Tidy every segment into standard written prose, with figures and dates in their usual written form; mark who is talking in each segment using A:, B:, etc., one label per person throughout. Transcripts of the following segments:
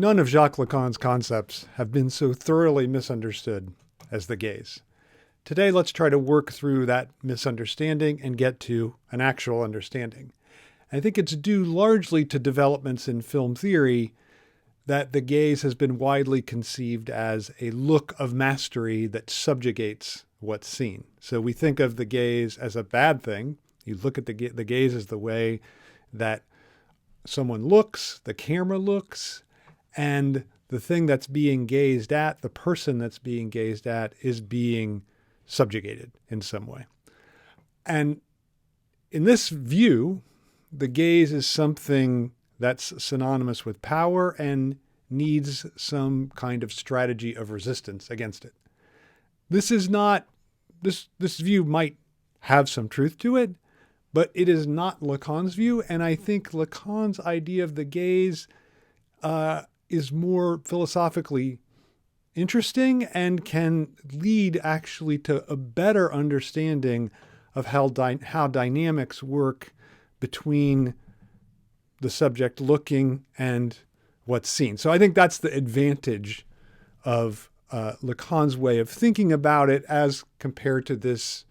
A: none of Jacques Lacan's concepts have been so thoroughly misunderstood as the gaze. Today, let's try to work through that misunderstanding and get to an actual understanding. I think it's due largely to developments in film theory that the gaze has been widely conceived as a look of mastery that subjugates what's seen. So we think of the gaze as a bad thing. You look at the gaze as the way that someone looks, the camera looks, and the thing that's being gazed at, the person that's being gazed at, is being subjugated in some way. And in this view, the gaze is something that's synonymous with power and needs some kind of strategy of resistance against it. This view might have some truth to it, but it is not Lacan's view. And I think Lacan's idea of the gaze is more philosophically interesting and can lead actually to a better understanding of how dynamics work between the subject looking and what's seen. So I think that's the advantage of Lacan's way of thinking about it as compared to this,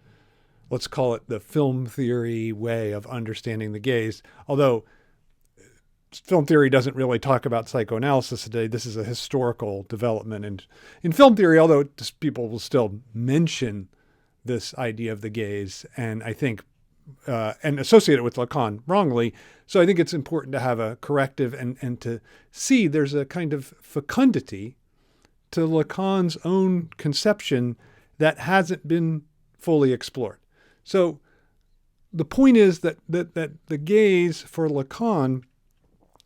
A: let's call it the film theory way of understanding the gaze. Although film theory doesn't really talk about psychoanalysis today. This is a historical development. And in film theory, although people will still mention this idea of the gaze, and I think and associate it with Lacan wrongly. So I think it's important to have a corrective and to see there's a kind of fecundity to Lacan's own conception that hasn't been fully explored. So the point is that the gaze for Lacan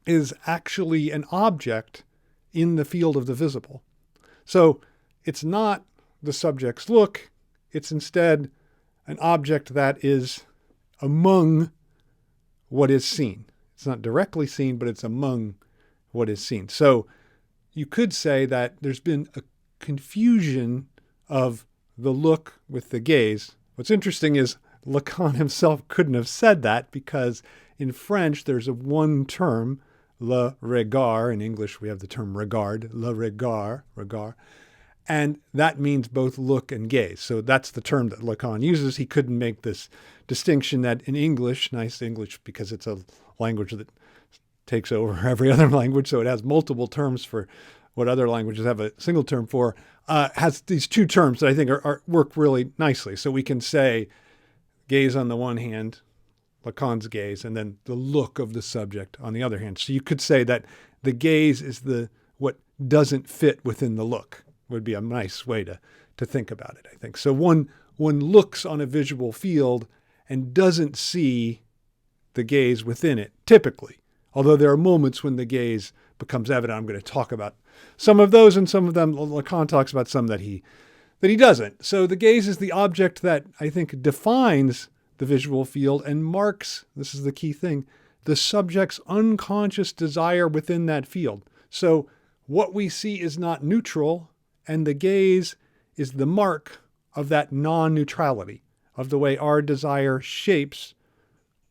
A: is actually an object in the field of the visible. So it's not the subject's look, it's instead an object that is among what is seen. It's not directly seen, but it's among what is seen. So you could say that there's been a confusion of the look with the gaze. What's interesting is Lacan himself couldn't have said that because in French, there's a one term, le regard. In English, we have the term regard, le regard. And that means both look and gaze. So that's the term that Lacan uses. He couldn't make this distinction that in English, nice English, because it's a language that takes over every other language, so it has multiple terms for what other languages have a single term for, has these two terms that I think work really nicely. So we can say gaze on the one hand, Lacan's gaze, and then the look of the subject on the other hand. So you could say that the gaze is what doesn't fit within the look. Would be a nice way to think about it, I think. So one looks on a visual field and doesn't see the gaze within it, typically. Although there are moments when the gaze becomes evident. I'm going to talk about some of those, and some of them Lacan talks about some that he doesn't. So the gaze is the object that I think defines the visual field and marks, this is the key thing, the subject's unconscious desire within that field. So what we see is not neutral, and the gaze is the mark of that non-neutrality, of the way our desire shapes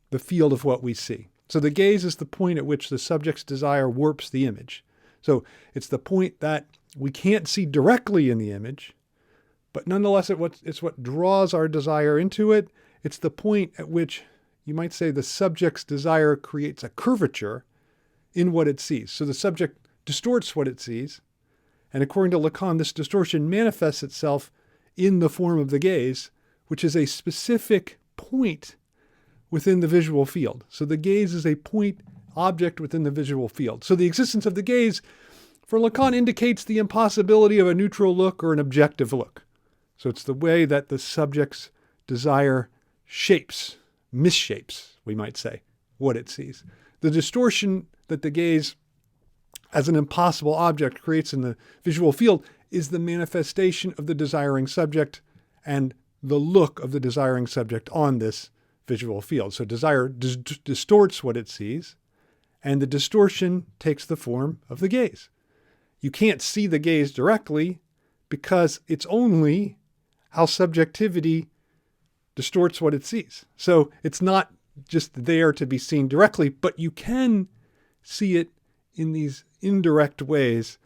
A: the field of what we see. So the gaze is the point at which the subject's desire warps the image. So it's the point that we can't see directly in the image, but nonetheless it's what draws our desire into it. It's the point at which you might say the subject's desire creates a curvature in what it sees. So the subject distorts what it sees. And according to Lacan, this distortion manifests itself in the form of the gaze, which is a specific point within the visual field. So the gaze is a point object within the visual field. So the existence of the gaze for Lacan indicates the impossibility of a neutral look or an objective look. So it's the way that the subject's desire misshapes, we might say, what it sees. The distortion that the gaze as an impossible object creates in the visual field is the manifestation of the desiring subject and the look of the desiring subject on this visual field. So desire distorts what it sees, and the distortion takes the form of the gaze. You can't see the gaze directly because it's only how subjectivity distorts what it sees. So it's not just there to be seen directly, but you can see it in these indirect ways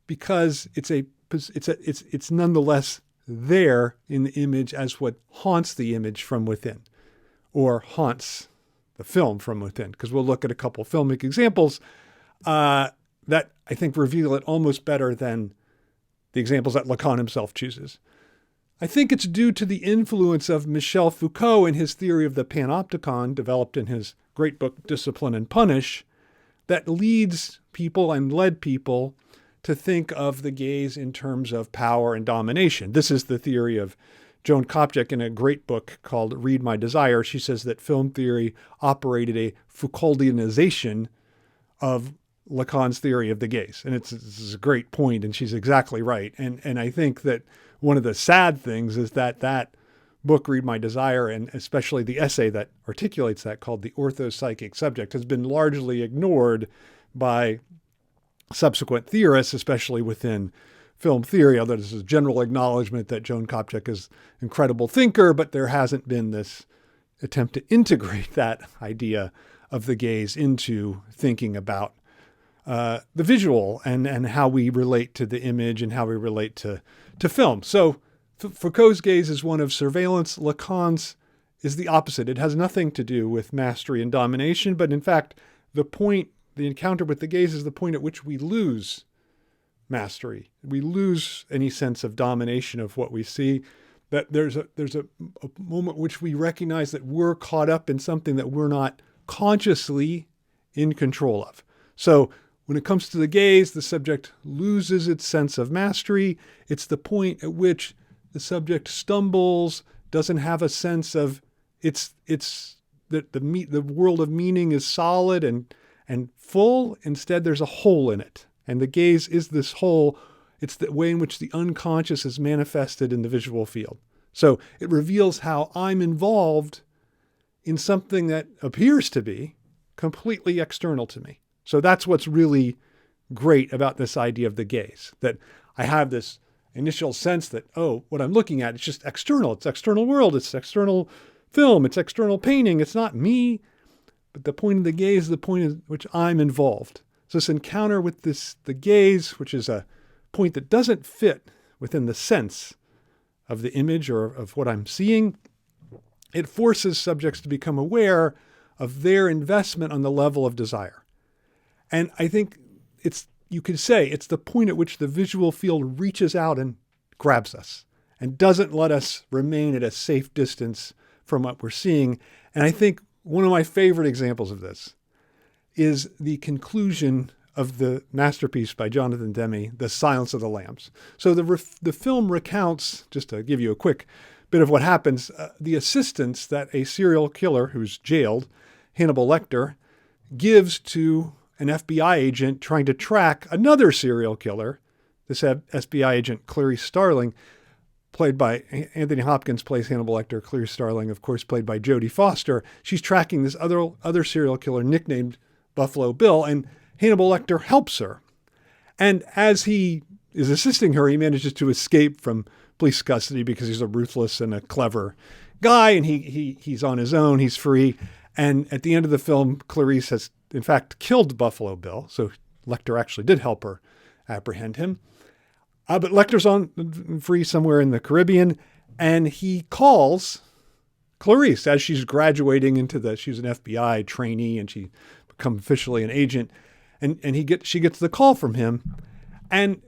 A: because it's nonetheless there in the image as what haunts the image from within, or haunts the film from within. Because we'll look at a couple filmic examples that I think reveal it almost better than the examples that Lacan himself chooses. I think it's due to the influence of Michel Foucault and his theory of the panopticon, developed in his great book Discipline and Punish, that leads people and led people to think of the gaze in terms of power and domination. This is the theory of Joan Kopchak in a great book called Read My Desire. She says that film theory operated a Foucauldianization of Lacan's theory of the gaze. And it's a great point, and she's exactly right. And I think that one of the sad things is that book, Read My Desire, and especially the essay that articulates that, called The Orthopsychic Subject, has been largely ignored by subsequent theorists, especially within film theory, although there's a general acknowledgement that Joan Kopchak is an incredible thinker, but there hasn't been this attempt to integrate that idea of the gaze into thinking about the visual and how we relate to the image and how we relate to film. So Foucault's gaze is one of surveillance. Lacan's is the opposite. It has nothing to do with mastery and domination, but in fact, the encounter with the gaze is the point at which we lose mastery. We lose any sense of domination of what we see. That there's a moment which we recognize that we're caught up in something that we're not consciously in control of. So when it comes to the gaze, the subject loses its sense of mastery. It's the point at which the subject stumbles, doesn't have a sense of that the world of meaning is solid and full. Instead, there's a hole in it. And the gaze is this hole. It's the way in which the unconscious is manifested in the visual field. So it reveals how I'm involved in something that appears to be completely external to me. So that's what's really great about this idea of the gaze, that I have this initial sense that, oh, what I'm looking at is just external. It's external world. It's external film. It's external painting. It's not me. But the point of the gaze is the point in which I'm involved. So this encounter with the gaze, which is a point that doesn't fit within the sense of the image or of what I'm seeing, it forces subjects to become aware of their investment on the level of desire. And I think you could say it's the point at which the visual field reaches out and grabs us and doesn't let us remain at a safe distance from what we're seeing. And I think one of my favorite examples of this is the conclusion of the masterpiece by Jonathan Demme, The Silence of the Lambs. So the film recounts, just to give you a quick bit of what happens, the assistance that a serial killer who's jailed, Hannibal Lecter, gives to an FBI agent trying to track another serial killer. This FBI agent, Clarice Starling, played by Anthony Hopkins, plays Hannibal Lecter. Clarice Starling, of course, played by Jodie Foster. She's tracking this other serial killer nicknamed Buffalo Bill, and Hannibal Lecter helps her. And as he is assisting her, he manages to escape from police custody because he's a ruthless and a clever guy, and he's on his own. He's free. And at the end of the film, Clarice has, in fact, killed Buffalo Bill. So Lecter actually did help her apprehend him. But Lecter's on free somewhere in the Caribbean, and he calls Clarice as she's graduating she's an FBI trainee, and she becomes officially an agent. And she gets the call from him. And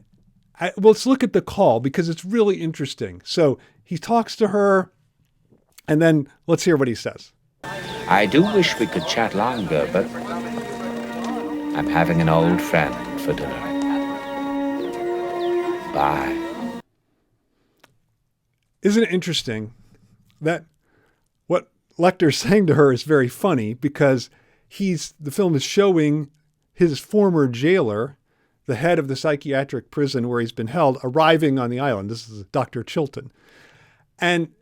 A: let's look at the call because it's really interesting. So he talks to her, and then let's hear what he says.
B: I do wish we could chat longer, but I'm having an old friend for dinner. Bye.
A: Isn't it interesting that what Lecter's saying to her is very funny because the film is showing his former jailer, the head of the psychiatric prison where he's been held, arriving on the island. This is Dr. Chilton. And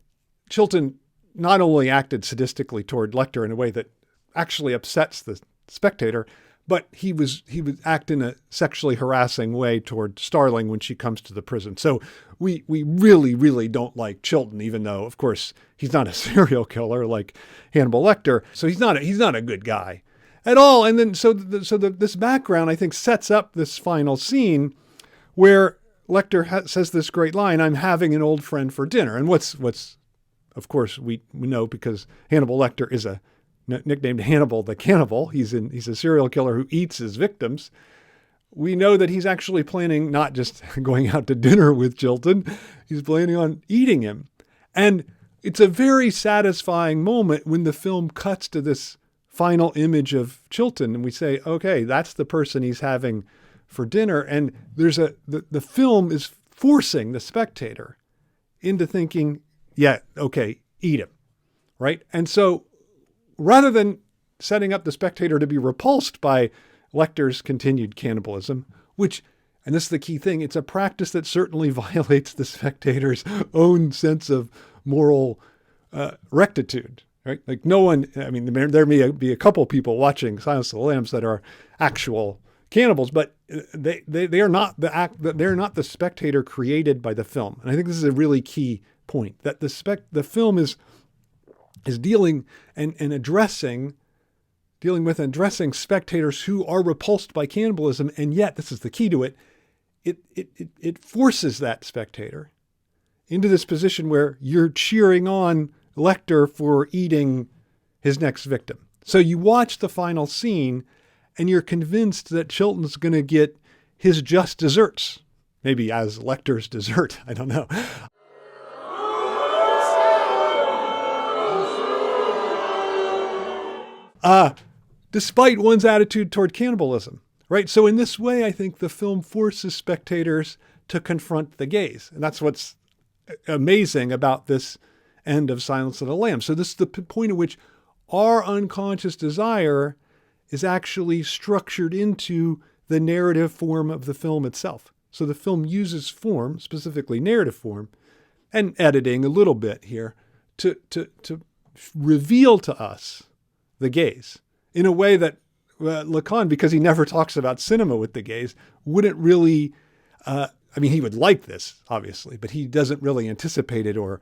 A: Chilton not only acted sadistically toward Lecter in a way that actually upsets the spectator, but he would act in a sexually harassing way toward Starling when she comes to the prison. So we really, really don't like Chilton, even though, of course, he's not a serial killer like Hannibal Lecter. So he's not a good guy. at all. And then this background, I think, sets up this final scene where Lecter says this great line, "I'm having an old friend for dinner." And what's of course we know, because Hannibal Lecter is nicknamed Hannibal the Cannibal. He's a serial killer who eats his victims. We know that he's actually planning not just going out to dinner with Chilton, he's planning on eating him. And it's a very satisfying moment when the film cuts to this final image of Chilton and we say, okay, that's the person he's having for dinner. And the film is forcing the spectator into thinking, yeah, okay, eat him, right? And so rather than setting up the spectator to be repulsed by Lecter's continued cannibalism, which, and this is the key thing, it's a practice that certainly violates the spectator's own sense of moral rectitude, right? Like no one, I mean, there may be a couple people watching Silence of the Lambs that are actual cannibals, but they are not they're not the spectator created by the film. And I think this is a really key point, that the film is dealing with and addressing spectators who are repulsed by cannibalism, and yet, this is the key to it, it forces that spectator into this position where you're cheering on Lecter for eating his next victim. So you watch the final scene and you're convinced that Chilton's going to get his just desserts, maybe as Lecter's dessert, I don't know. Despite one's attitude toward cannibalism, right? So in this way, I think the film forces spectators to confront the gaze. And that's what's amazing about this end of Silence of the Lambs. So this is the point at which our unconscious desire is actually structured into the narrative form of the film itself. So the film uses form, specifically narrative form, and editing a little bit here, to reveal to us the gaze in a way that Lacan, because he never talks about cinema with the gaze, wouldn't really, he would like this, obviously, but he doesn't really anticipate it or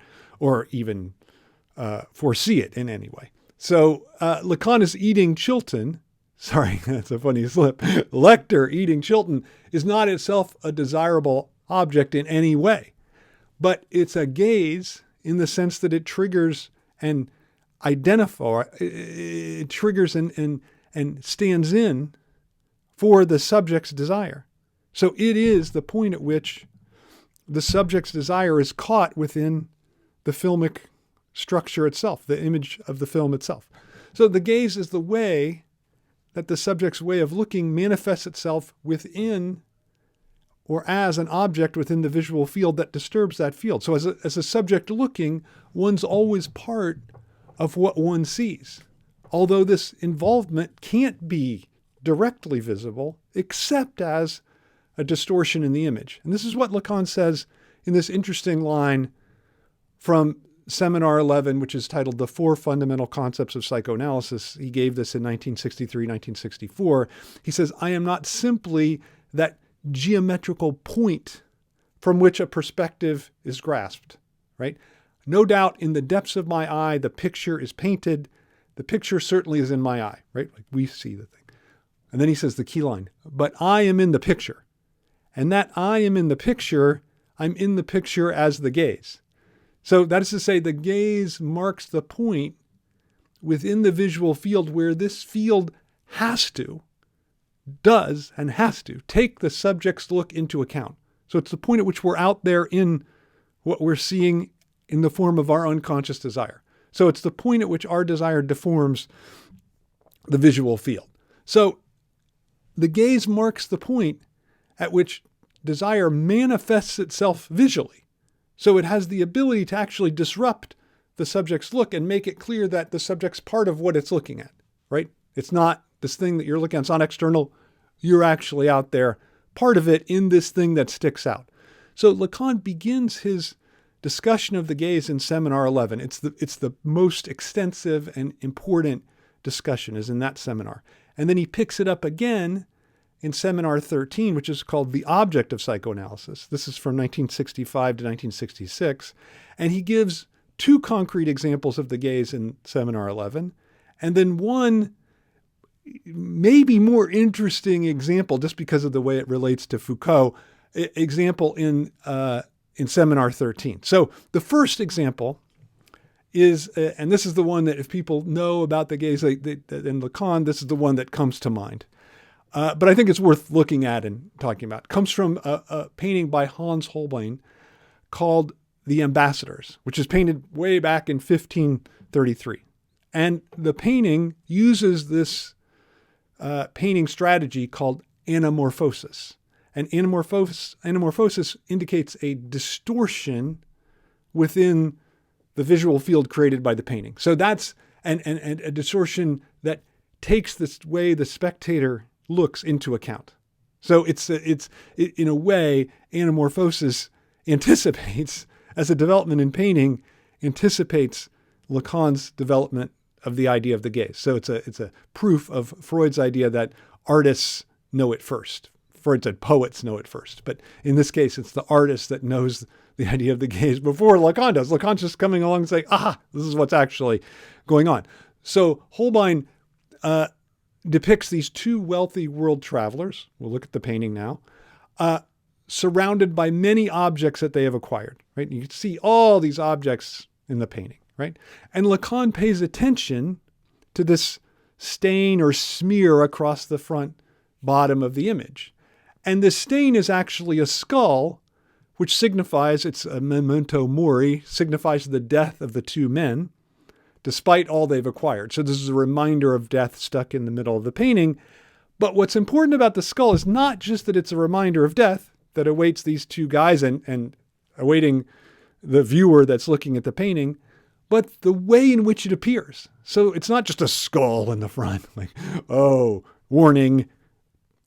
A: even foresee it in any way. So Lacan is eating Chilton. Sorry, that's a funny slip. Lecter eating Chilton is not itself a desirable object in any way, but it's a gaze in the sense that it triggers and it triggers and stands in for the subject's desire. So it is the point at which the subject's desire is caught within the filmic structure itself, the image of the film itself. So the gaze is the way that the subject's way of looking manifests itself within or as an object within the visual field that disturbs that field. So as a subject looking, one's always part of what one sees, although this involvement can't be directly visible except as a distortion in the image. And this is what Lacan says in this interesting line from Seminar 11, which is titled The Four Fundamental Concepts of Psychoanalysis. He gave this in 1963, 1964. He says, "I am not simply that geometrical point from which a perspective is grasped," right? No doubt in the depths of my eye, the picture is painted. The picture certainly is in my eye, right? Like we see the thing. And then he says the key line, "But I am in the picture." And that I am in the picture, I'm in the picture as the gaze. So that is to say, the gaze marks the point within the visual field where this field does take the subject's look into account. So it's the point at which we're out there in what we're seeing in the form of our unconscious desire. So it's the point at which our desire deforms the visual field. So the gaze marks the point at which desire manifests itself visually. So it has the ability to actually disrupt the subject's look and make it clear that the subject's part of what it's looking at, right? It's not this thing that you're looking at, it's not external. You're actually out there, part of it in this thing that sticks out. So Lacan begins his discussion of the gaze in Seminar 11. It's the most extensive and important discussion is in that seminar. And then he picks it up again in Seminar 13, which is called The Object of Psychoanalysis. This is from 1965 to 1966. And he gives two concrete examples of the gaze in Seminar 11, and then one maybe more interesting example, just because of the way it relates to Foucault, example in Seminar 13. So the first example is, and this is the one that if people know about the gaze in Lacan, this is the one that comes to mind. But I think it's worth looking at and talking about. It comes from a painting by Hans Holbein called The Ambassadors, which is painted way back in 1533. And the painting uses this painting strategy called anamorphosis. And anamorphosis indicates a distortion within the visual field created by the painting. So that's and a distortion that takes this way the spectator looks into account. So it's in a way, anamorphosis anticipates, as a development in painting, anticipates Lacan's development of the idea of the gaze. So it's a proof of Freud's idea that artists know it first. Freud said poets know it first, but in this case, it's the artist that knows the idea of the gaze before Lacan does. Lacan's just coming along and saying, this is what's actually going on. So Holbein depicts these two wealthy world travelers. We'll look at the painting now, surrounded by many objects that they have acquired, right? You can see all these objects in the painting, right? And Lacan pays attention to this stain or smear across the front bottom of the image. And the stain is actually a skull, which signifies, it's a memento mori, signifies the death of the two men, despite all they've acquired. So this is a reminder of death stuck in the middle of the painting. But what's important about the skull is not just that it's a reminder of death that awaits these two guys and awaiting the viewer that's looking at the painting, but the way in which it appears. So it's not just a skull in the front, like, oh, warning,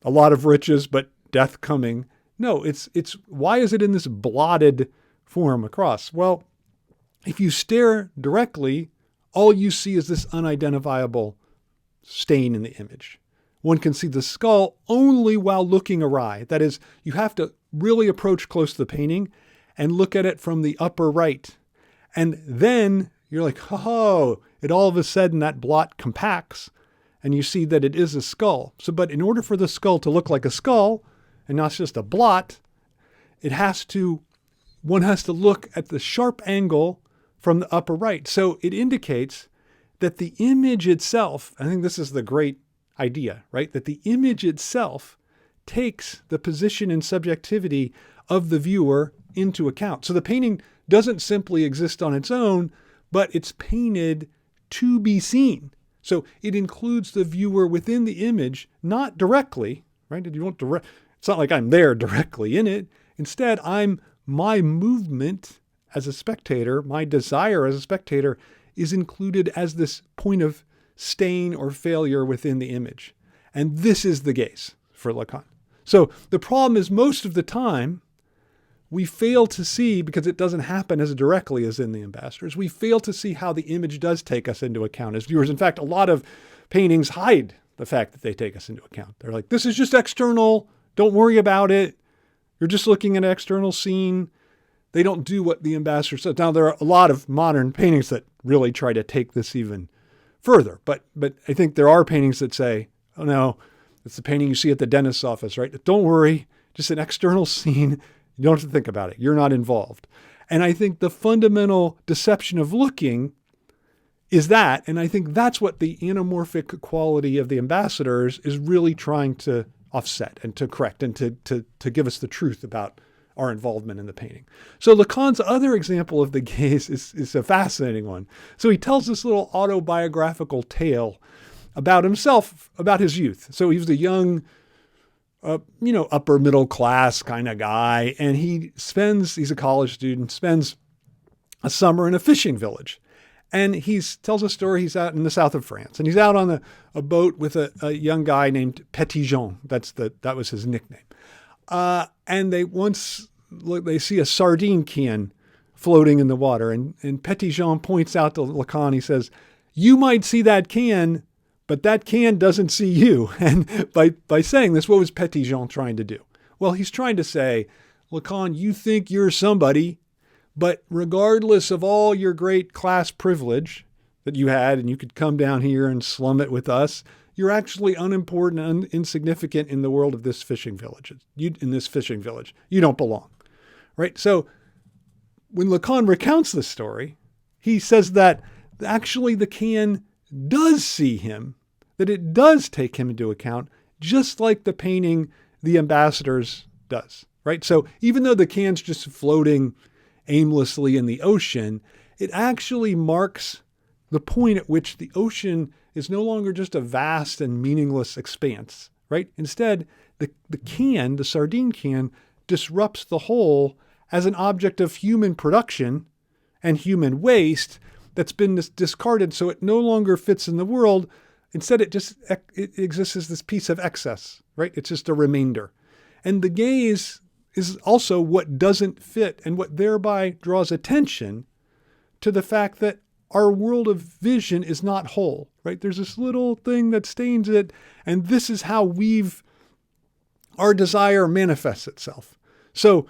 A: a lot of riches, but death coming. No, it's why is it in this blotted form across? Well, if you stare directly, all you see is this unidentifiable stain in the image. One can see the skull only while looking awry. That is, you have to really approach close to the painting and look at it from the upper right. And then you're like, oh, it all of a sudden that blot compacts and you see that it is a skull. So, but in order for the skull to look like a skull and not just a blot, one has to look at the sharp angle from the upper right. So it indicates that the image itself, I think this is the great idea, right? That the image itself takes the position and subjectivity of the viewer into account. So the painting doesn't simply exist on its own, but it's painted to be seen. So it includes the viewer within the image, not directly, right? It's not like I'm there directly in it. Instead, my movement as a spectator, my desire as a spectator is included as this point of stain or failure within the image. And this is the gaze for Lacan. So the problem is most of the time we fail to see, because it doesn't happen as directly as in The Ambassadors, we fail to see how the image does take us into account as viewers. In fact, a lot of paintings hide the fact that they take us into account. They're like, this is just external. Don't worry about it. You're just looking at an external scene. They don't do what The Ambassador says. Now, there are a lot of modern paintings that really try to take this even further. But I think there are paintings that say, oh no, it's the painting you see at the dentist's office, right? Don't worry, just an external scene. You don't have to think about it. You're not involved. And I think the fundamental deception of looking is that, and I think that's what the anamorphic quality of The Ambassadors is really trying to offset and to correct and to give us the truth about our involvement in the painting. So Lacan's other example of the gaze is a fascinating one. So he tells this little autobiographical tale about himself, about his youth. So he was a young, upper middle class kind of guy. And he's a college student, spends a summer in a fishing village. And he tells a story. He's out in the south of France, and he's out on a boat with a young guy named Petit Jean. That was his nickname. And they see a sardine can floating in the water, and Petit Jean points out to Lacan. He says, "You might see that can, but that can doesn't see you." And by saying this, what was Petit Jean trying to do? Well, he's trying to say, Lacan, you think you're somebody. But regardless of all your great class privilege that you had, and you could come down here and slum it with us, you're actually unimportant and insignificant in the world of this fishing village. In this fishing village, you don't belong, right? So when Lacan recounts this story, he says that actually the can does see him, that it does take him into account, just like the painting The Ambassadors does, right? So even though the can's just floating aimlessly in the ocean, it actually marks the point at which the ocean is no longer just a vast and meaningless expanse, right? Instead, the can, the sardine can, disrupts the whole as an object of human production and human waste that's been discarded, so it no longer fits in the world. Instead, it exists as this piece of excess, right? It's just a remainder. And the gaze is also what doesn't fit and what thereby draws attention to the fact that our world of vision is not whole, right? There's this little thing that stains it, and this is how our desire manifests itself. So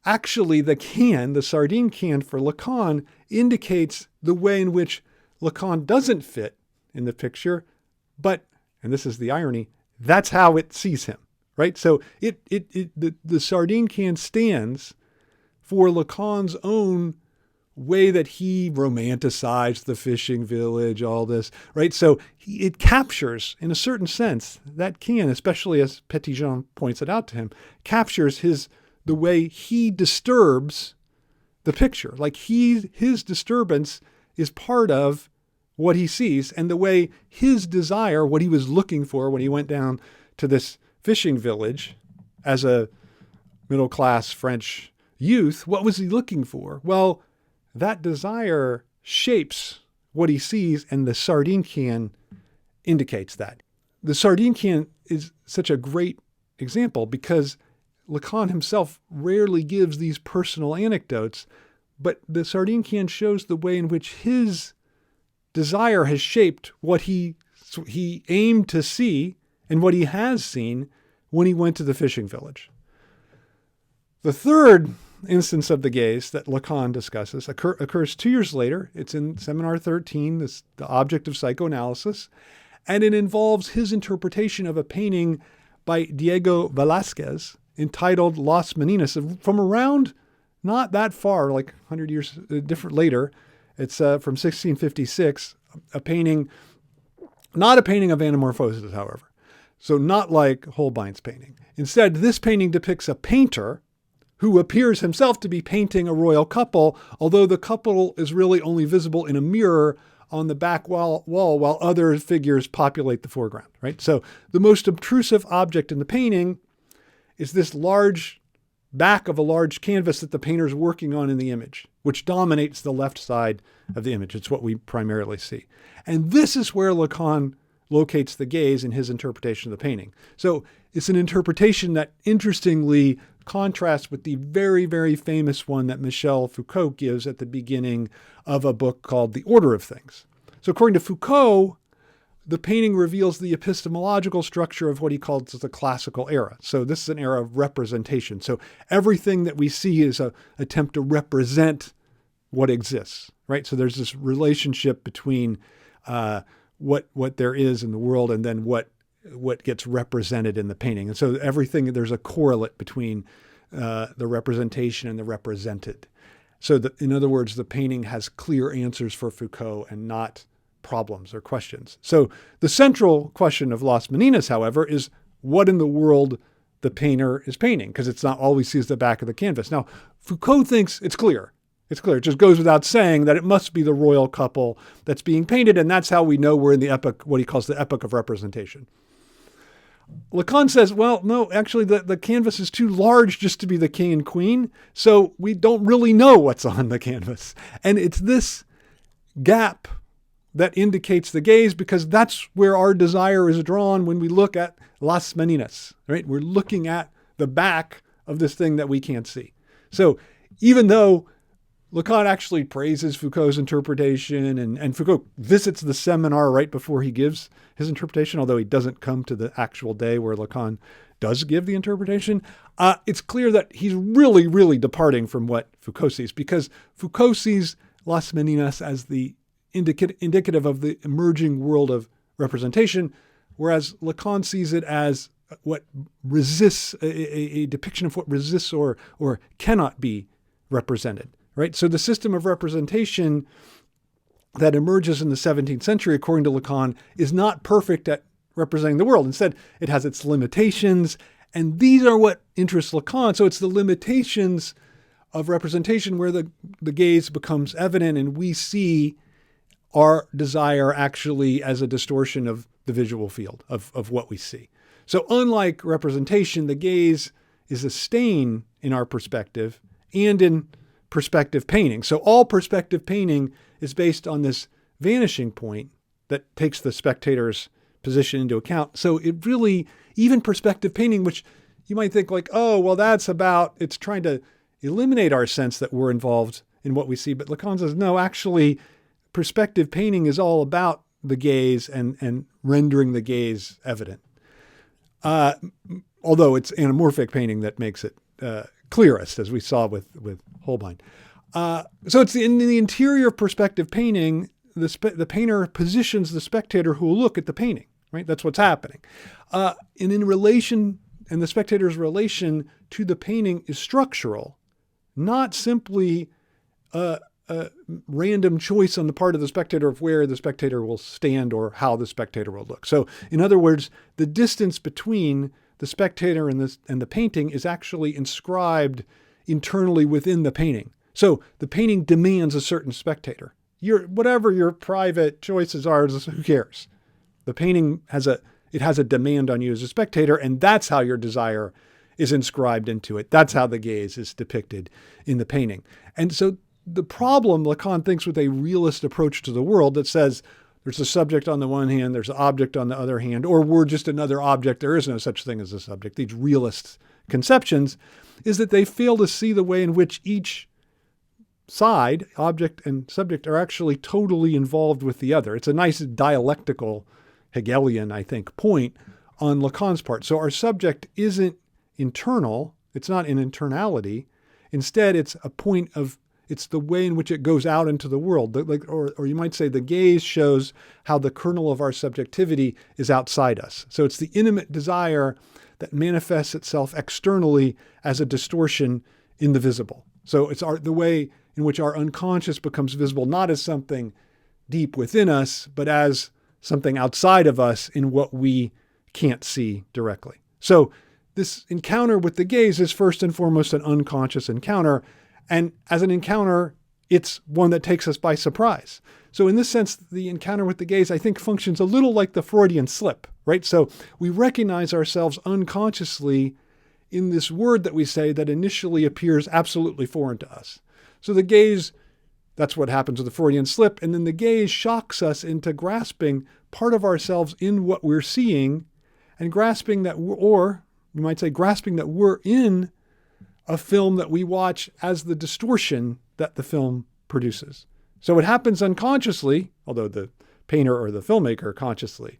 A: actually the sardine can for Lacan indicates the way in which Lacan doesn't fit in the picture, but, and this is the irony, that's how it sees him, right? So the sardine can stands for Lacan's own way that he romanticized the fishing village, all this, right? So it captures, in a certain sense, that can, especially as Petitjean points it out to him, captures the way he disturbs the picture. Like his disturbance is part of what he sees, and the way his desire, what he was looking for when he went down to this fishing village as a middle-class French youth, what was he looking for? Well, that desire shapes what he sees, and the sardine can indicates that. The sardine can is such a great example because Lacan himself rarely gives these personal anecdotes, but the sardine can shows the way in which his desire has shaped what he aimed to see and what he has seen when he went to the fishing village. The third instance of the gaze that Lacan discusses occurs 2 years later. It's in Seminar 13, the object of psychoanalysis, and it involves his interpretation of a painting by Diego Velázquez entitled Las Meninas from around not that far, like 100 years different later. It's from 1656, a painting, not a painting of anamorphosis, however. So not like Holbein's painting. Instead, this painting depicts a painter who appears himself to be painting a royal couple, although the couple is really only visible in a mirror on the back wall while other figures populate the foreground, right? So the most obtrusive object in the painting is this large back of a large canvas that the painter's working on in the image, which dominates the left side of the image. It's what we primarily see. And this is where Lacan locates the gaze in his interpretation of the painting. So it's an interpretation that interestingly contrasts with the very, very famous one that Michel Foucault gives at the beginning of a book called The Order of Things. So according to Foucault, the painting reveals the epistemological structure of what he calls the classical era. So this is an era of representation. So everything that we see is an attempt to represent what exists, right? So there's this relationship between what there is in the world and then what gets represented in the painting. And so there's a correlate between the representation and the represented. So in other words, the painting has clear answers for Foucault and not problems or questions. So the central question of Las Meninas, however, is what in the world the painter is painting, because it's not all we see is the back of the canvas. Now, Foucault thinks it's clear. It's clear. It just goes without saying that it must be the royal couple that's being painted, and that's how we know we're in the epoch, what he calls the epoch of representation. Lacan says, well, no, actually the canvas is too large just to be the king and queen, so we don't really know what's on the canvas. And it's this gap that indicates the gaze, because that's where our desire is drawn when we look at Las Meninas, right? We're looking at the back of this thing that we can't see. So even though Lacan actually praises Foucault's interpretation, and Foucault visits the seminar right before he gives his interpretation, although he doesn't come to the actual day where Lacan does give the interpretation, it's clear that he's really, really departing from what Foucault sees, because Foucault sees Las Meninas as the indicative of the emerging world of representation. whereas Lacan sees it as what resists, a depiction of what resists or cannot be represented, right? So the system of representation that emerges in the 17th century, according to Lacan, is not perfect at representing the world. Instead, it has its limitations, and these are what interests Lacan. So it's the limitations of representation where the gaze becomes evident, and we see our desire actually as a distortion of the visual field of what we see. So unlike representation, the gaze is a stain in our perspective and in perspective painting. So all perspective painting is based on this vanishing point that takes the spectator's position into account. So it really, even perspective painting, which you might think like, oh, well, that's about, it's trying to eliminate our sense that we're involved in what we see. But Lacan says, no, actually, perspective painting is all about the gaze and rendering the gaze evident. Although it's anamorphic painting that makes it clearest, as we saw with Holbein. So it's in the interior of perspective painting, the painter positions the spectator who will look at the painting, right? That's what's happening. And in relation, and the spectator's relation to the painting is structural, not simply a random choice on the part of the spectator of where the spectator will stand or how the spectator will look. So in other words, the distance between the spectator and the painting is actually inscribed internally within the painting. So the painting demands a certain spectator. Whatever your private choices are, who cares? The painting has a demand on you as a spectator, and that's how your desire is inscribed into it. That's how the gaze is depicted in the painting. And so the problem, Lacan thinks, with a realist approach to the world that says there's a subject on the one hand, there's an object on the other hand, or we're just another object, there is no such thing as a subject, these realist conceptions, is that they fail to see the way in which each side, object and subject, are actually totally involved with the other. It's a nice dialectical Hegelian, I think, point on Lacan's part. So our subject isn't internal. It's not an internality. Instead, it's it's the way in which it goes out into the world. Or you might say the gaze shows how the kernel of our subjectivity is outside us. So it's the intimate desire that manifests itself externally as a distortion in the visible. So it's the way in which our unconscious becomes visible, not as something deep within us, but as something outside of us in what we can't see directly. So this encounter with the gaze is first and foremost an unconscious encounter. And as an encounter, it's one that takes us by surprise. So in this sense, the encounter with the gaze, I think, functions a little like the Freudian slip, right? So we recognize ourselves unconsciously in this word that we say that initially appears absolutely foreign to us. So the gaze, that's what happens with the Freudian slip. And then the gaze shocks us into grasping part of ourselves in what we're seeing, and grasping that, or you might say grasping that we're in a film that we watch as the distortion that the film produces. So it happens unconsciously, although the painter or the filmmaker consciously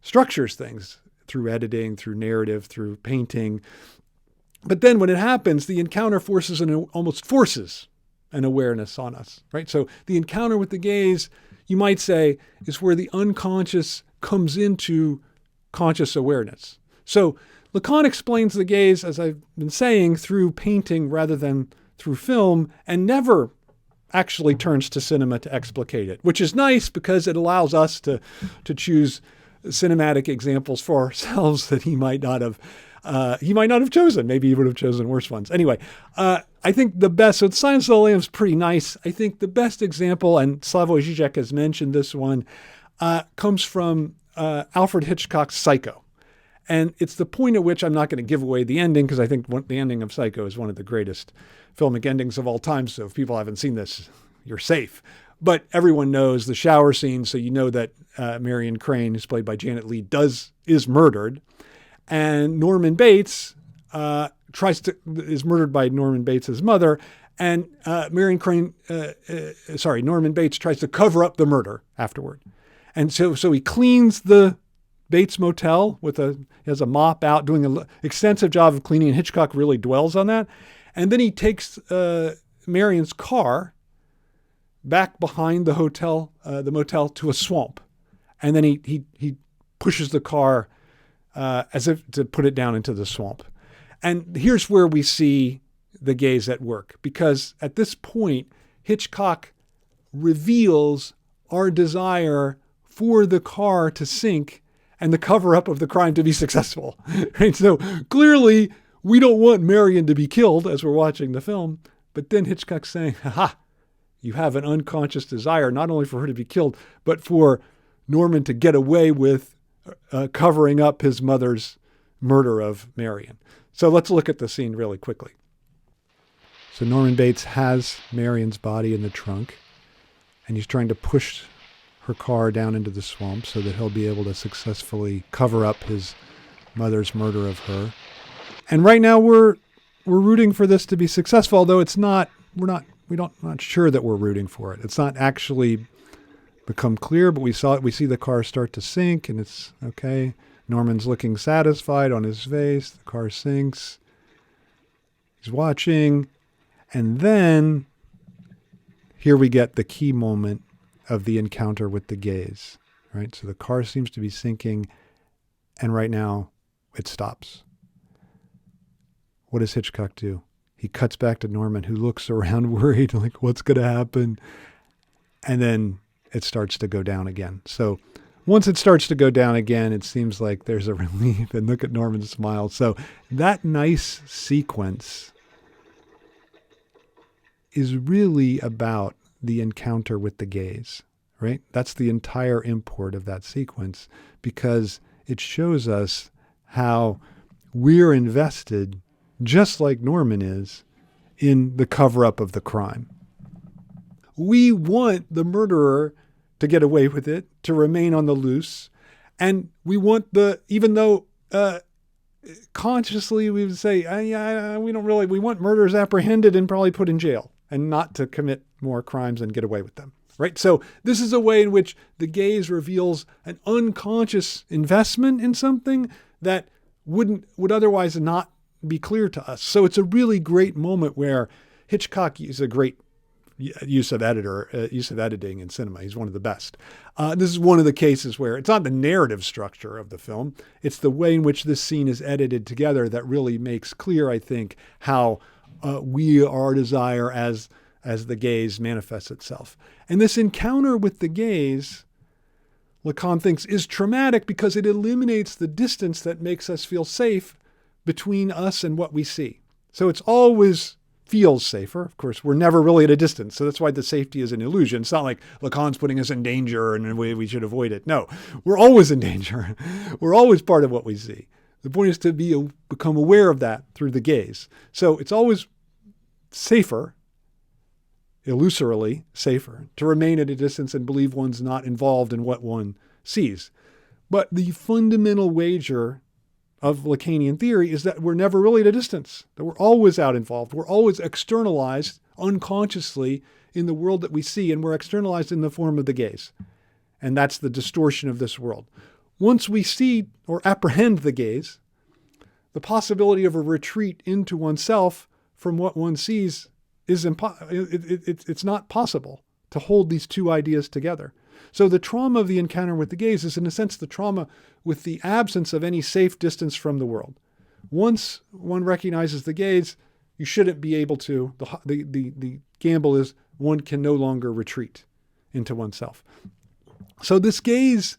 A: structures things through editing, through narrative, through painting. But then when it happens, the encounter almost forces an awareness on us, right? So the encounter with the gaze, you might say, is where the unconscious comes into conscious awareness. So Lacan explains the gaze, as I've been saying, through painting rather than through film, and never actually turns to cinema to explicate it, which is nice because it allows us to choose cinematic examples for ourselves that he might not have chosen. Maybe he would have chosen worse ones. Anyway, I think the best, so Silence of the Lambs is pretty nice. I think the best example, and Slavoj Žižek has mentioned this one, comes from Alfred Hitchcock's Psycho. And it's the point at which I'm not going to give away the ending, because I think the ending of Psycho is one of the greatest filmic endings of all time. So if people haven't seen this, you're safe. But everyone knows the shower scene, so you know that Marion Crane, who's played by Janet Leigh, is murdered. And Norman Bates is murdered by Norman Bates' mother. And Norman Bates tries to cover up the murder afterward. And so he cleans the Bates Motel he has a mop out, doing an extensive job of cleaning, and Hitchcock really dwells on that. And then he takes Marion's car back behind the motel to a swamp. And then he pushes the car as if to put it down into the swamp. And here's where we see the gaze at work, because at this point, Hitchcock reveals our desire for the car to sink and the cover-up of the crime to be successful. Right? So clearly, we don't want Marion to be killed as we're watching the film, but then Hitchcock's saying, ha, you have an unconscious desire not only for her to be killed, but for Norman to get away with covering up his mother's murder of Marion. So let's look at the scene really quickly. So Norman Bates has Marion's body in the trunk, and he's trying to push her car down into the swamp so that he'll be able to successfully cover up his mother's murder of her. And right now we're rooting for this to be successful, although it's not. Not sure that we're rooting for it. It's not actually become clear, but we see the car start to sink, and it's okay. Norman's looking satisfied on his face. The car sinks. He's watching. And then here we get the key moment of the encounter with the gaze, right? So the car seems to be sinking, and right now it stops. What does Hitchcock do? He cuts back to Norman, who looks around worried, like, what's going to happen? And then it starts to go down again. So once it starts to go down again, it seems like there's a relief. And look at Norman's smile. So that nice sequence is really about the encounter with the gaze, right? That's the entire import of that sequence, because it shows us how we're invested, just like Norman is, in the cover-up of the crime. We want the murderer to get away with it, to remain on the loose, and we want even though consciously we would say, we want murderers apprehended and probably put in jail, and not to commit more crimes and get away with them, right? So this is a way in which the gaze reveals an unconscious investment in something that would otherwise not be clear to us. So it's a really great moment where Hitchcock uses a great use of editing in cinema. He's one of the best. This is one of the cases where it's not the narrative structure of the film. It's the way in which this scene is edited together that really makes clear, I think, how our desire as the gaze manifests itself. And this encounter with the gaze, Lacan thinks, is traumatic because it eliminates the distance that makes us feel safe between us and what we see. So it's always feels safer. Of course, we're never really at a distance. So that's why the safety is an illusion. It's not like Lacan's putting us in danger and we should avoid it. No, we're always in danger. We're always part of what we see. The point is to become aware of that through the gaze. So it's always safer, illusorily safer, to remain at a distance and believe one's not involved in what one sees. But the fundamental wager of Lacanian theory is that we're never really at a distance, that we're always out involved. We're always externalized unconsciously in the world that we see, and we're externalized in the form of the gaze. And that's the distortion of this world. Once we see or apprehend the gaze, the possibility of a retreat into oneself from what one sees is it's not possible to hold these two ideas together. So the trauma of the encounter with the gaze is, in a sense, the trauma with the absence of any safe distance from the world. Once one recognizes the gaze, you shouldn't be able to. The gamble is one can no longer retreat into oneself. So this gaze,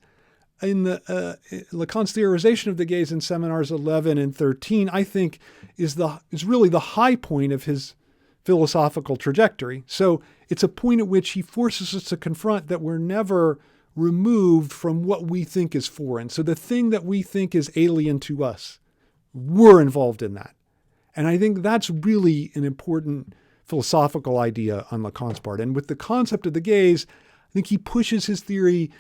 A: in Lacan's theorization of the gaze in seminars 11 and 13, I think is really the high point of his philosophical trajectory. So it's a point at which he forces us to confront that we're never removed from what we think is foreign. So the thing that we think is alien to us, we're involved in that. And I think that's really an important philosophical idea on Lacan's part. And with the concept of the gaze, I think he pushes his theory.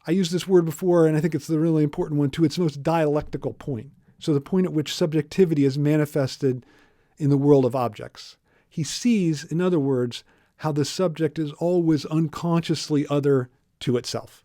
A: I used this word before, and I think it's the really important one, to its most dialectical point. So the point at which subjectivity is manifested in the world of objects. He sees, in other words, how the subject is always unconsciously other to itself.